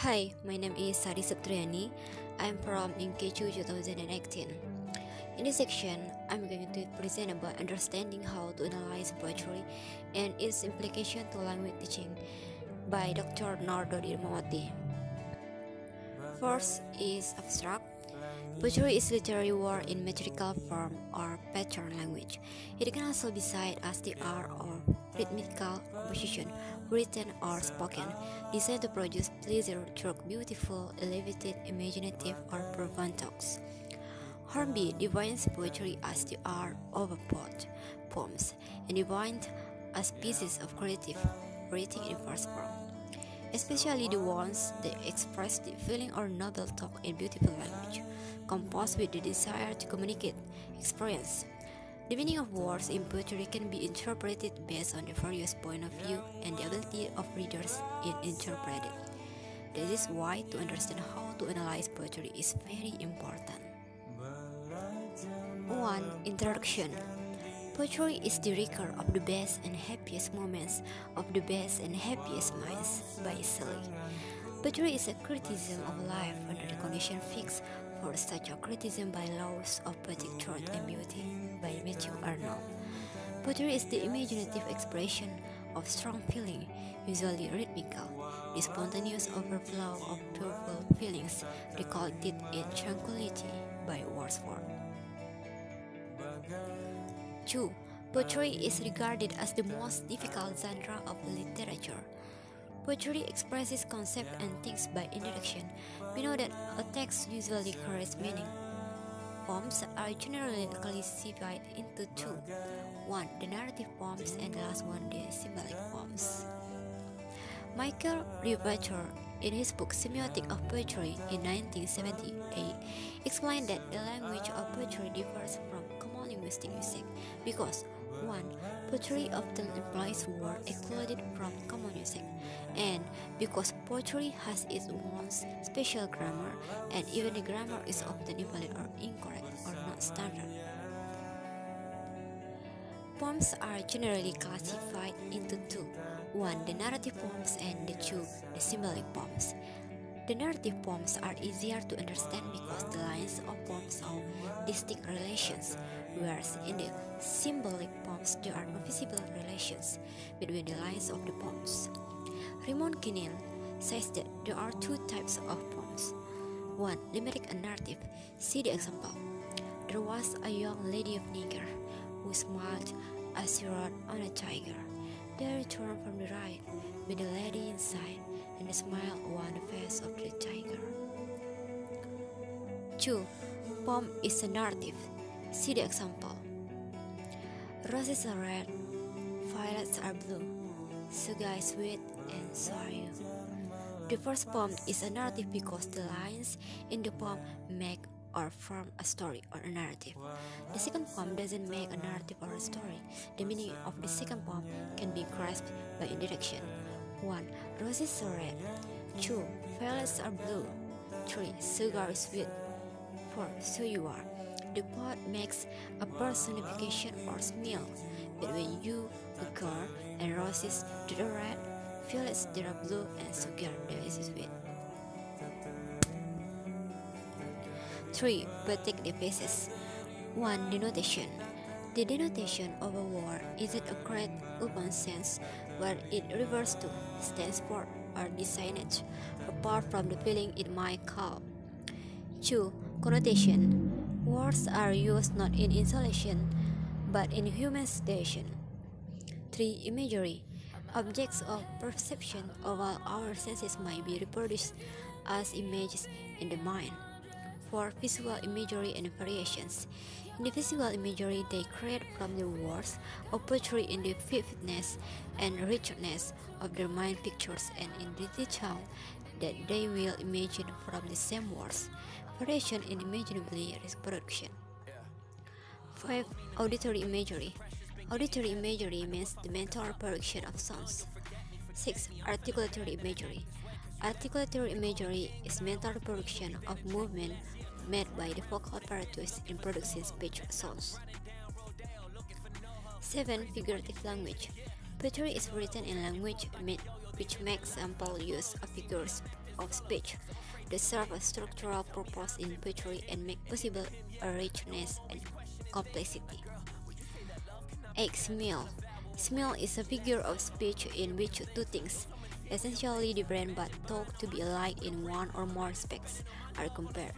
Hi, my name is Sari Septriani. I'm from INKECU 2018. In this section, I'm going to present about understanding how to analyze poetry and its implication to language teaching by Dr. Nardo Dirmawati. First is abstract. Poetry is literary work in metrical form or pattern language. It can also be cited as the art of rhythmical composition, written or spoken, designed to produce pleasure through beautiful, elevated, imaginative, or profound thoughts. Hornby defines poetry as the art of a poems, and defines as pieces of creative writing in verse form, especially the ones that express the feeling or noble thought in beautiful language, composed with the desire to communicate experience. The meaning of words in poetry can be interpreted based on the various point of view and the ability of readers in interpreting. This is why to understand how to analyze poetry is very important. 1. Introduction. Poetry is the record of the best and happiest moments of the best and happiest minds by Shelley. Poetry is a criticism of life under the condition fixed for such a criticism by laws of poetic truth and beauty by Matthew Arnold. Poetry is the imaginative expression of strong feeling, usually rhythmical, the spontaneous overflow of purple feelings recorded in tranquility by Wordsworth. 2. Poetry is regarded as the most difficult genre of literature. Poetry expresses concepts and things by introduction. We know that a text usually carries meaning. Poems are generally classified into two. One, the narrative poems, and the last one, the symbolic poems. Michael Rivacher, in his book Semiotics of Poetry in 1978, explained that the language of poetry differs from common linguistic usage because 1. Poetry often implies words excluded from common usage, and because poetry has its own special grammar, and even the grammar is often invalid or incorrect or not standard. Poems are generally classified into two. 1. The narrative poems, and 2. The symbolic poems. The narrative poems are easier to understand because the lines of poems have distinct relations, whereas in the symbolic poems there are no visible relations between the lines of the poems. Raymond Queneau says that there are two types of poems. 1. Limerick and narrative. See the example. There was a young lady of Niger who smiled as she rode on a tiger. They returned from the ride with the lady inside, and the smile on the face of the tiger. 2. Poem is a narrative. See the example. Roses are red, violets are blue, sugar is sweet, and so are you. The first poem is a narrative because the lines in the poem make or form a story or a narrative. The second poem doesn't make a narrative or a story. The meaning of the second poem can be grasped by introduction. 1. Roses are red. 2. Violets are blue. 3. Sugar is sweet. 4. So you are. The poet makes a personification or smell between you, a girl, and roses that are red, violets that are blue, and sugar that is sweet. 3. Poetic devices. 1. Denotation. The denotation of a word isn't a great open sense what it refers to, stands for, or designate, apart from the feeling it might call. 2. Connotation. Words are used not in isolation, but in human situation. 3. Imagery. Objects of perception of all our senses might be reproduced as images in the mind. 4. Visual imagery and variations. In the visual imagery they create from the words of poetry in the vividness and richness of their mind pictures and in the detail that they will imagine from the same words. Variation in imaginable reproduction. 5. Auditory imagery. Auditory imagery means the mental reproduction of sounds. 6. Articulatory imagery. Articulatory imagery is mental reproduction of movement made by the vocal apparatus in producing speech sounds. 7. Figurative language. Poetry is written in language which makes ample use of figures of speech that serve a structural purpose in poetry and make possible a richness and complexity. 8. Simile. Simile is a figure of speech in which two things, essentially different but thought to be alike in one or more respects, are compared.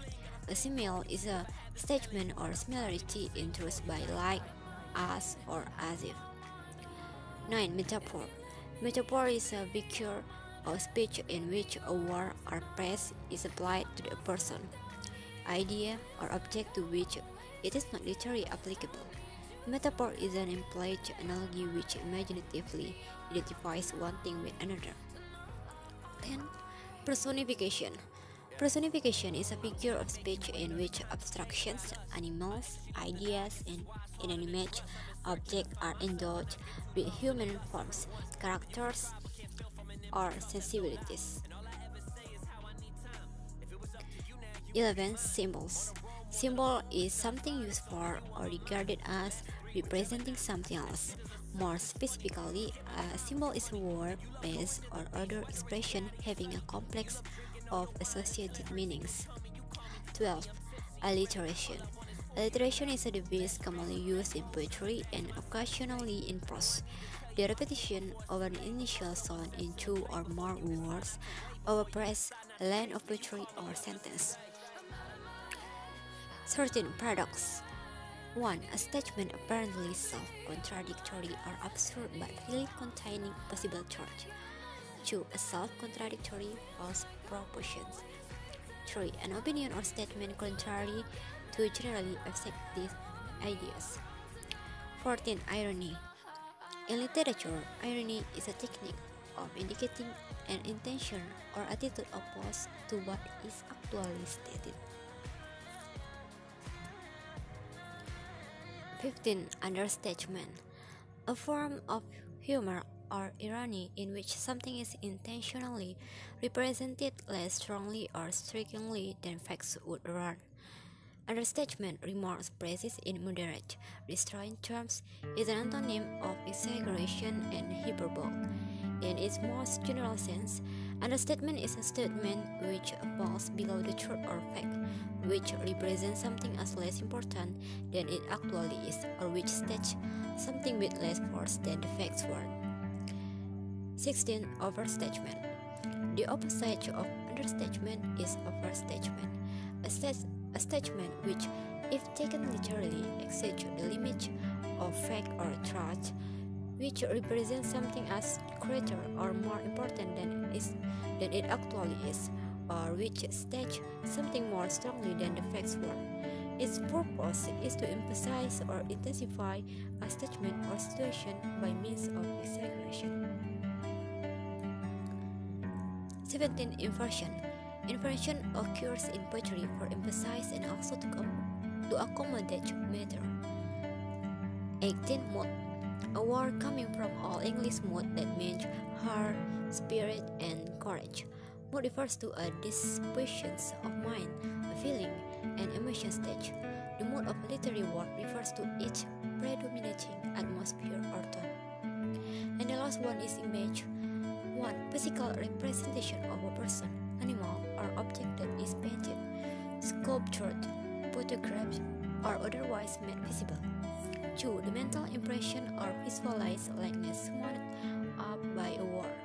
A simile is a statement or similarity introduced by like, as, or as if. 9. Metaphor. Metaphor is a figure of speech in which a word or phrase is applied to a person, idea, or object to which it is not literally applicable. Metaphor is an implied analogy which imaginatively identifies one thing with another. 10. Personification. Personification is a figure of speech in which abstractions, animals, ideas, and inanimate objects are endowed with human forms, characters, or sensibilities. 11. Symbols. Symbol is something used for or regarded as representing something else. More specifically, a symbol is a word, phrase, or other expression having a complex of associated meanings. 12. Alliteration. Alliteration is a device commonly used in poetry and occasionally in prose. The repetition of an initial sound in two or more words overspreads a line of poetry or sentence. 13. Paradox. 1. A statement apparently self-contradictory or absurd but really containing possible truth. 2. A self-contradictory false proposition. 3. An opinion or statement contrary to generally accepted ideas. 14. Irony. In literature, irony is a technique of indicating an intention or attitude opposed to what is actually stated. 15. Understatement. A form of humor or irony in which something is intentionally represented less strongly or strikingly than facts would warrant. Understatement, remarks praised in moderate, restrained terms, is an antonym of exaggeration and hyperbole. In its most general sense, understatement is a statement which falls below the truth or fact, which represents something as less important than it actually is, or which states something with less force than the facts were. 16. Overstatement. The opposite of understatement is overstatement, a statement which, if taken literally, exceeds the limit of fact or truth, which represents something as greater or more important than it actually is, or which states something more strongly than the facts were. Its purpose is to emphasize or intensify a statement or situation by means of exaggeration. 17. Inversion. Inversion occurs in poetry for emphasis and also to accommodate matter. 18. Mood. A word coming from Old English mood that means heart, spirit, and courage. Mood refers to a disposition of mind, a feeling, and emotion stage. The mood of a literary work refers to its predominating atmosphere or tone. And the last one is image. 1. Physical representation of a person, animal, or object that is painted, sculptured, photographed, or otherwise made visible. 2. The mental impression or visualized likeness summed up by a word,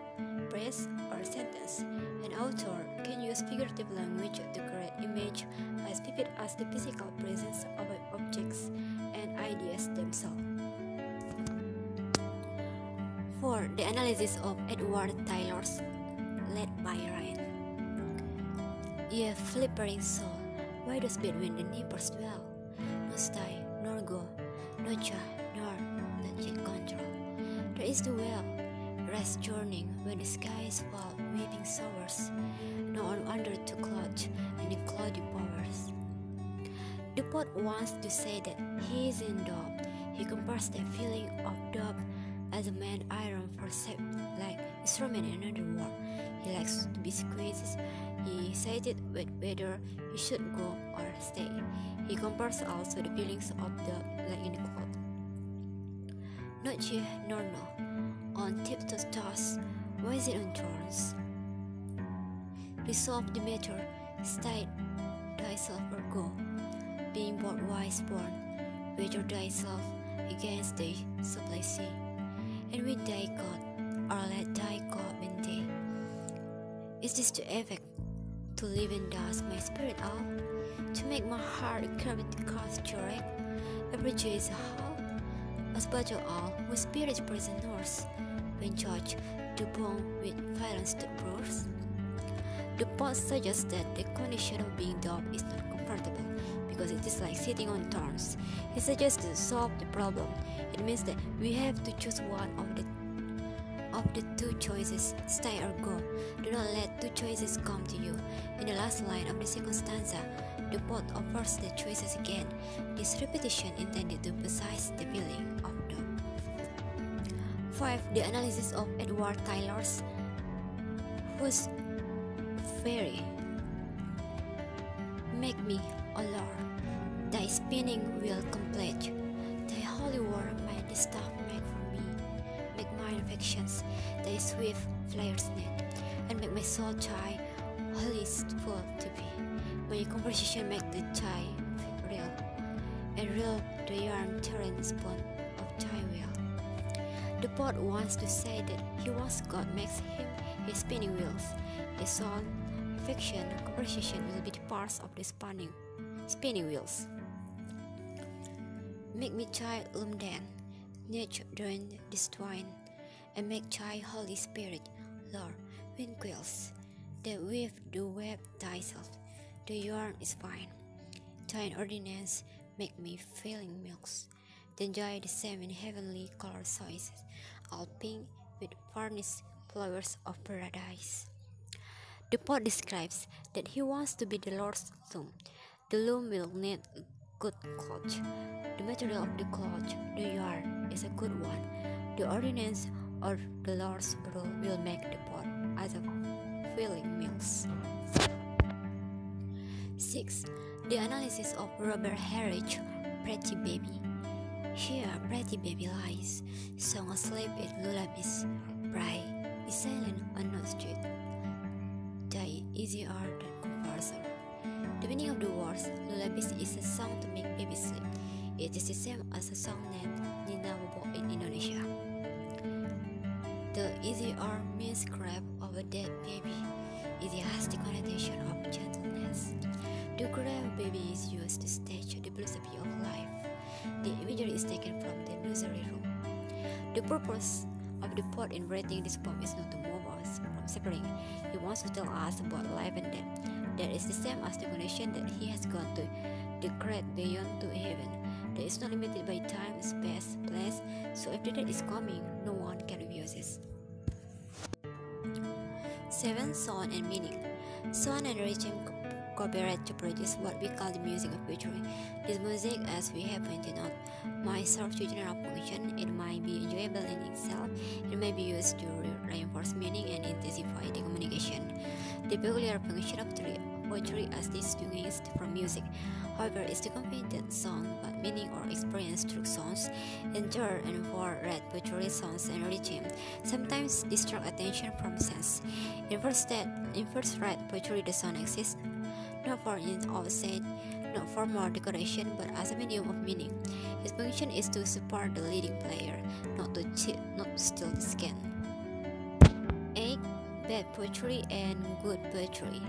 phrase, or sentence. An author can use figurative language to create image as vivid as the physical presence of objects and ideas themselves. 4. The analysis of Edward Tylor's Led by Ryan. Ye flippering soul, why does between the neighbors dwell? No stay, nor go, no jar, nor touching control. There is the well, rest journeying when the skies fall, weeping showers, no one under to cloud and the cloudy powers. The poet wants to say that he is in doubt. He compares that feeling of doubt as a man iron for shape, like instrument in another world. He likes to be squeezed. He cited with whether he should go or stay. He compares also the feelings of the like in the cloud. Not ye nor no, on tiptoe toss, why is it on thorns? Resolve the matter, stay thyself or go, being both wise born, wager thyself against the supply and with thy God, or let thy God in thee. Is this the effect? To live and dust my spirit out, to make my heart a curved cast direct, every joy is a how, as battle all with spirit's prisoners, when judged to bond with violence to bruise. The poet suggests that the condition of being dumb is not comfortable because it is like sitting on thorns. He suggests to solve the problem. It means that we have to choose one of the two choices, stay or go. Do not let two choices come to you. In the last line of the second stanza, the poet offers the choices again. This repetition intended to emphasize the feeling of doubt. 5. The analysis of Edward Tylor's whose fairy make me, O Lord, thy spinning wheel complete, thy holy word my distaff make for me, make mine affections thy swift flares net, and make my soul thy holiest full to be. May your conversation make the thy real, and real the yarn terrain spawn of thy will. The poet wants to say that he wants God makes him his spinning wheels, his soul, affection, and conversation will be the parts of the spinning wheels. Make me child lumden, nature during this twine, and make child Holy Spirit, Lord, wind quills, that weave the web thyself, the yarn is fine. Thine ordinance make me feeling milks, then joy the same in heavenly color sources, all pink with varnished flowers of paradise. The poet describes that he wants to be the Lord's loom. The loom will need a good cloth. The material of the cloth, the yarn, is a good one. The ordinance or the Lord's rule will make the pot as a filling meals. 6. The analysis of Robert Herrick, Pretty Baby. Here, pretty baby lies, sung asleep with lullabies, bright, is silent on no street. Die easy art than comparison. The meaning of the words lullabies is a song to make baby sleep. It is the same as a song named Nina Bobo in Indonesia. The easy art means grab of a dead baby. It has the connotation of gentleness. The grave baby is used to stage the philosophy of life. The imagery is taken from the nursery room. The purpose of the poet in writing this poem is not to move us from suffering. He wants to tell us about life and death. That is the same as the condition that he has gone to, the great beyond to heaven. That is not limited by time, space, place. So if the death is coming, no one can refuse it. 7. Sound and meaning. Sound and rhythm cooperate to produce what we call the music of poetry. This music, as we have pointed out, might serve to general function. It might be enjoyable in itself. It may be used to reinforce meaning and intensify the communication. The peculiar function of poetry as distinguished from music, however, is to convey that sound, but meaning or experience through sounds. In turn, and for read poetry, sounds and rhythm sometimes distract attention from sense. In first read poetry, the sound exists not for its own sake, not for more decoration, but as a medium of meaning. Its function is to support the leading player, not to steal the skin. 8. Bad poetry and good poetry.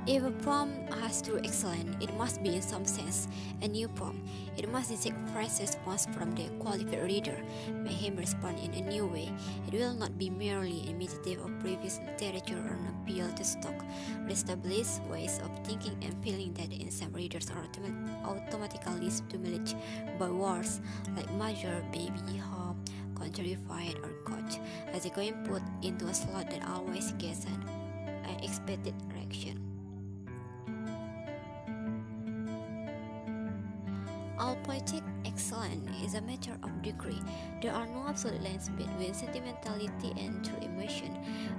If a poem has to be excellent, it must be in some sense a new poem. It must seek fresh response from the qualified reader, make him respond in a new way. It will not be merely imitative of previous literature or an appeal to stock, established ways of thinking and feeling that in some readers are automatically stimulated by words like mother, baby, home, contrarified, or coach, as a coin put into a slot that always gets an unexpected reaction. All poetic excellence is a matter of degree. There are no absolute lines between sentimentality and true emotion,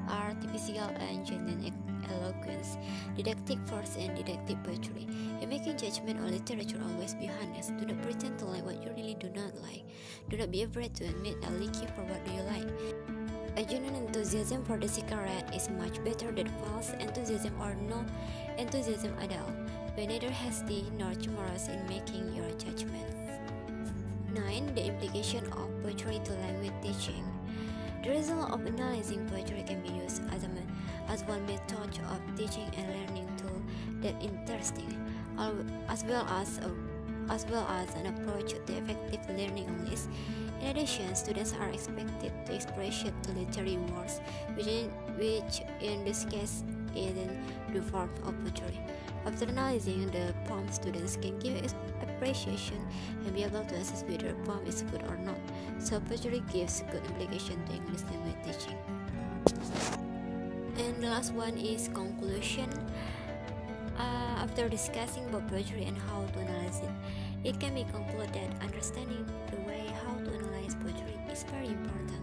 artificial and genuine eloquence, didactic verse and didactic poetry. In making judgment on literature, always be honest. Do not pretend to like what you really do not like. Do not be afraid to admit a leaky for what do you like. A genuine enthusiasm for the cigarette is much better than false enthusiasm or no enthusiasm at all. Be neither hasty nor timorous in making your judgment. 9. The implication of poetry to language teaching. The result of analyzing poetry can be used as one method of teaching and learning tool that interesting, as well as an approach to effective learning English. In addition, students are expected to appreciate the literary works, which in this case is in the form of poetry. After analyzing the poem, students can give appreciation and be able to assess whether a poem is good or not. So poetry gives good implication to English language teaching. And the last one is conclusion. After discussing about poetry and how to analyze it, it can be concluded that understanding the way how to analyze poetry is very important.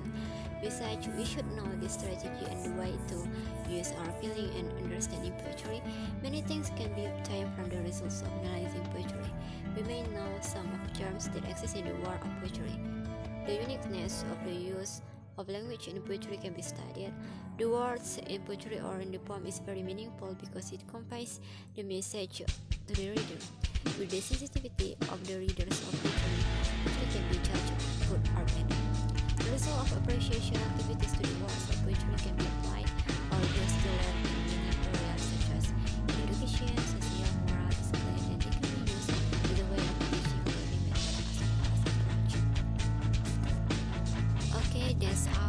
Besides, we should know the strategy and the way to use our feeling and understanding poetry. Many things can be obtained from the results of analyzing poetry. We may know some of the terms that exist in the world of poetry. The uniqueness of the use of language in poetry can be studied. The words in poetry or in the poem is very meaningful because it conveys the message to the reader. With the sensitivity of the readers of poetry, poetry can be judged good or bad. The result of appreciation activities to the words of poetry can be applied or used to learn in many areas such as in education, social, moral, discipline, and it can be used as a way of teaching learning method as well as approach. Okay, that's all.